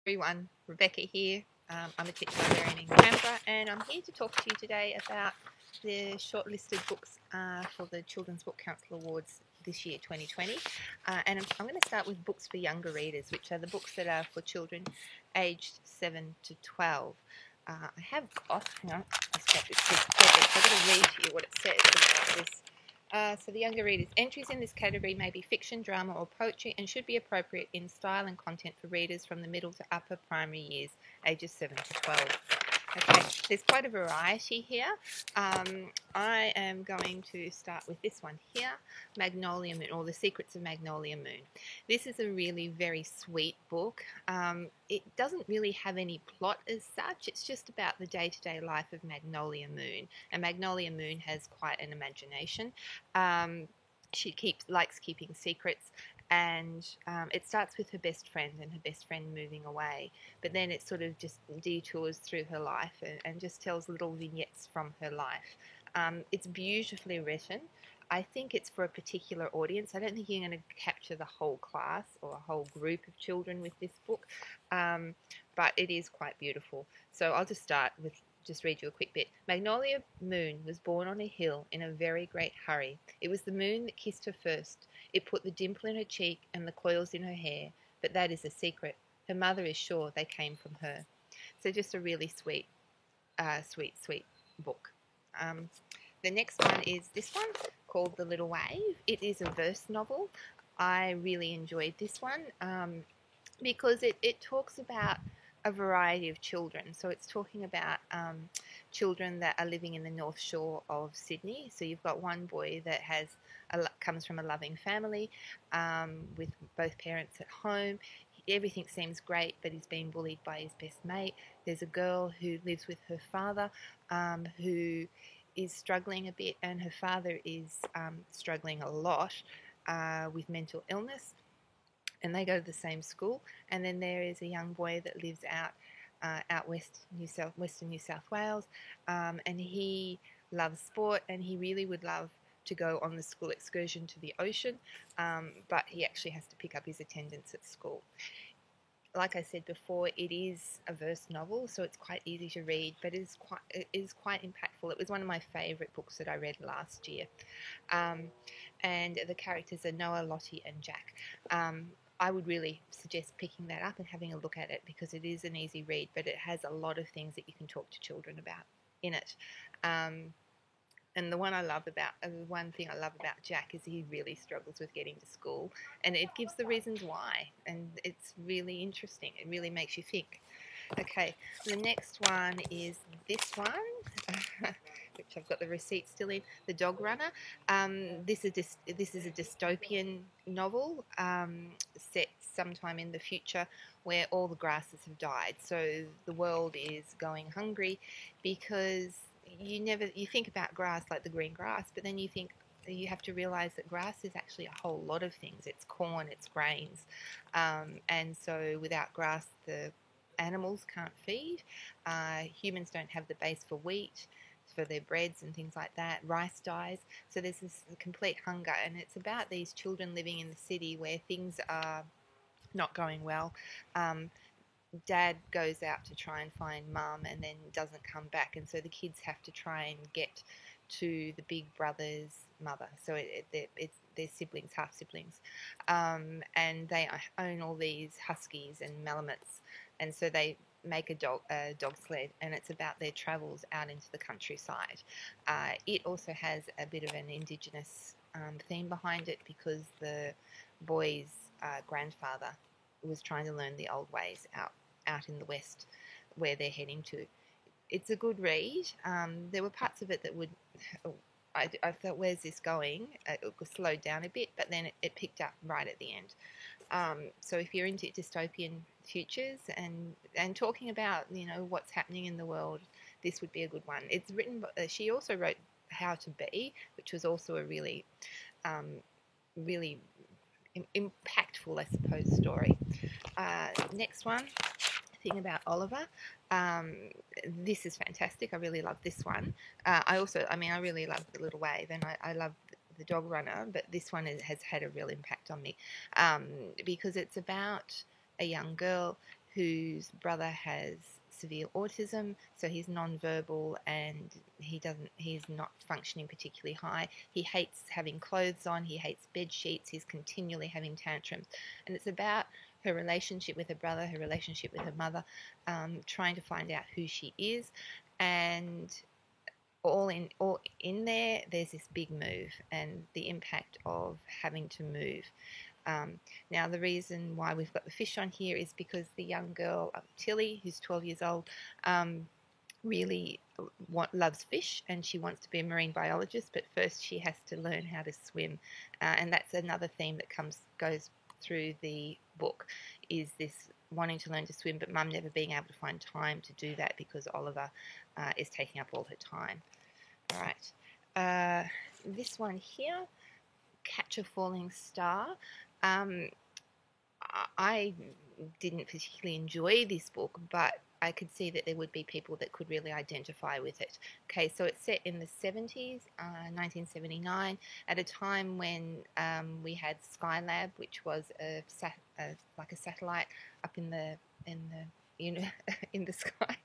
Everyone, Rebecca here. I'm a teacher librarian in Canberra, and I'm here to talk to you today about the shortlisted books for the Children's Book Council Awards this year, 2020. And I'm going to start with books for younger readers, which are the books that are for children aged 7 to 12. I have got, hang on, I've got this piece of paper, so I'm going to read to you what it says about this. So the younger readers, entries in this category may be fiction, drama or poetry and should be appropriate in style and content for readers from the middle to upper primary years, ages 7 to 12. Okay, there's quite a variety here. I am going to start with this one here, Magnolia Moon, or The Secrets of Magnolia Moon. This is a really very sweet book. It doesn't really have any plot as such. It's just about the day-to-day life of Magnolia Moon. And Magnolia Moon has quite an imagination. She likes keeping secrets, and it starts with her best friend and her best friend moving away, but then it sort of just detours through her life and just tells little vignettes from her life. It's beautifully written. I think it's for a particular audience. I don't think you're going to capture the whole class or a whole group of children with this book, but it is quite beautiful. So I'll just start with read you a quick bit. Magnolia Moon was born on a hill in a very great hurry. It was the moon that kissed her first. It put the dimple in her cheek and the coils in her hair, but that is a secret. Her mother is sure they came from her. So just a really sweet book. The next one is this one called The Little Wave. It is a verse novel. I really enjoyed this one because it talks about a variety of children. So it's talking about children that are living in the North Shore of Sydney. So you've got one boy that comes from a loving family with both parents at home. Everything seems great, but he's being bullied by his best mate. There's a girl who lives with her father who is struggling a bit, and her father is struggling a lot with mental illness. And they go to the same school. And then there is a young boy that lives out western New South Wales, and he loves sport, and he really would love to go on the school excursion to the ocean, but he actually has to pick up his attendance at school. Like I said before, it is a verse novel, so it's quite easy to read, but it is quite impactful. It was one of my favourite books that I read last year. And the characters are Noah, Lottie and Jack. I would really suggest picking that up and having a look at it because it is an easy read, but it has a lot of things that you can talk to children about in it. And the one thing I love about Jack is he really struggles with getting to school, and it gives the reasons why, and it's really interesting. It really makes you think. Okay, the next one is this one, which I've got the receipt still in, The Dog Runner. This is a dystopian novel set sometime in the future where all the grasses have died. So the world is going hungry because you think about grass like the green grass, but then you have to realize that grass is actually a whole lot of things. It's corn, it's grains, and so without grass, the animals can't feed. Humans don't have the base for wheat, for their breads and things like that. Rice dies, so there's this complete hunger, and it's about these children living in the city where things are not going well. Dad goes out to try and find mum and then doesn't come back, and so the kids have to try and get to the big brother's mother. So they're siblings, half siblings, and they own all these huskies and malamutes, and so they make a dog sled, and it's about their travels out into the countryside. It also has a bit of an Indigenous theme behind it because the boy's grandfather was trying to learn the old ways out in the west where they're heading to. It's a good read. There were parts of it that I thought, where's this going? It slowed down a bit, but then it picked up right at the end. So if you're into dystopian futures and talking about what's happening in the world, this would be a good one. It's written. She also wrote How to Be, which was also a really impactful, I suppose, story. Next one, Thing About Oliver. This is fantastic. I really love this one. I really love The Little Wave, and I love The Dog Runner, but this one has had a real impact on me because it's about a young girl whose brother has severe autism, so he's non-verbal and he's not functioning particularly high. He hates having clothes on, he hates bed sheets, he's continually having tantrums. And it's about her relationship with her brother, her relationship with her mother, trying to find out who she is, and all in there, there's this big move and the impact of having to move. Now, the reason why we've got the fish on here is because the young girl, Tilly, who's 12 years old, really loves fish, and she wants to be a marine biologist, but first she has to learn how to swim. And that's another theme that goes through the book, is this wanting to learn to swim, but mum never being able to find time to do that because Oliver is taking up all her time. All right. This one here, Catch a Falling Star. I didn't particularly enjoy this book, but I could see that there would be people that could really identify with it. Okay, so it's set in the 70s, 1979, at a time when we had Skylab, which was like a satellite up in the in the sky.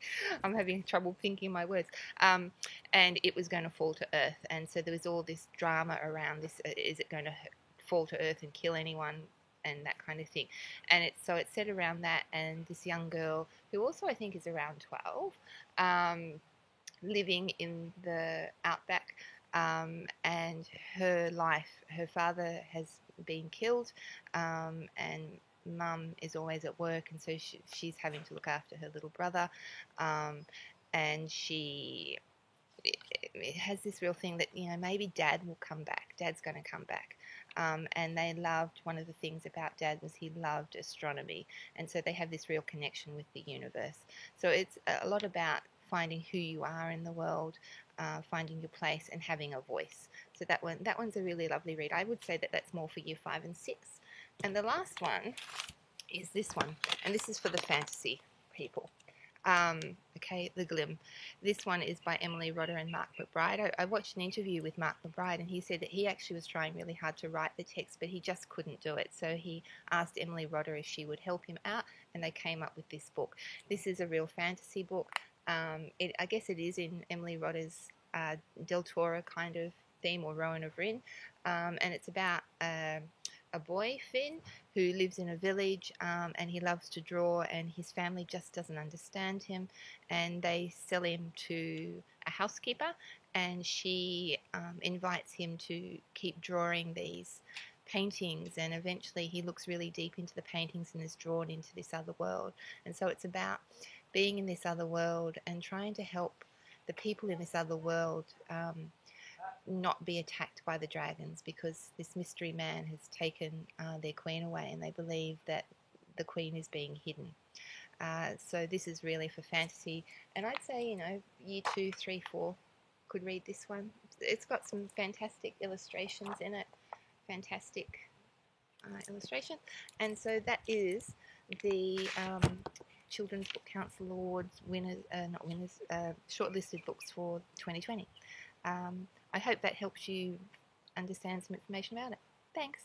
I'm having trouble thinking my words. And it was going to fall to Earth, and so there was all this drama around this. Is it going to fall to Earth and kill anyone? And that kind of thing. And it's set around that, and this young girl, who also I think is around 12, living in the outback, and her father has been killed, and mum is always at work, and so she's having to look after her little brother, and she it has this real thing that, maybe Dad will come back. Dad's going to come back. And they loved, one of the things about Dad was he loved astronomy. And so they have this real connection with the universe. So it's a lot about finding who you are in the world, finding your place, and having a voice. So that one's a really lovely read. I would say that that's more for year 5 and 6. And the last one is this one. And this is for the fantasy people. Okay, The Glim. This one is by Emily Rodda and Mark McBride. I watched an interview with Mark McBride, and he said that he actually was trying really hard to write the text, but he just couldn't do it. So he asked Emily Rodda if she would help him out, and they came up with this book. This is a real fantasy book. I guess it is in Emily Rodda's Del Toro kind of theme, or Rowan of Rin, and it's about a boy, Finn, who lives in a village, and he loves to draw, and his family just doesn't understand him, and they sell him to a housekeeper, and she invites him to keep drawing these paintings, and eventually he looks really deep into the paintings and is drawn into this other world. And so it's about being in this other world and trying to help the people in this other world not be attacked by the dragons, because this mystery man has taken their queen away, and they believe that the queen is being hidden. So this is really for fantasy, and I'd say, year 2, 3, 4 could read this one. It's got some fantastic illustrations in it, fantastic illustration. And so that is the Children's Book Council Awards winners, not winners, shortlisted books for 2020. I hope that helps you understand some information about it. Thanks.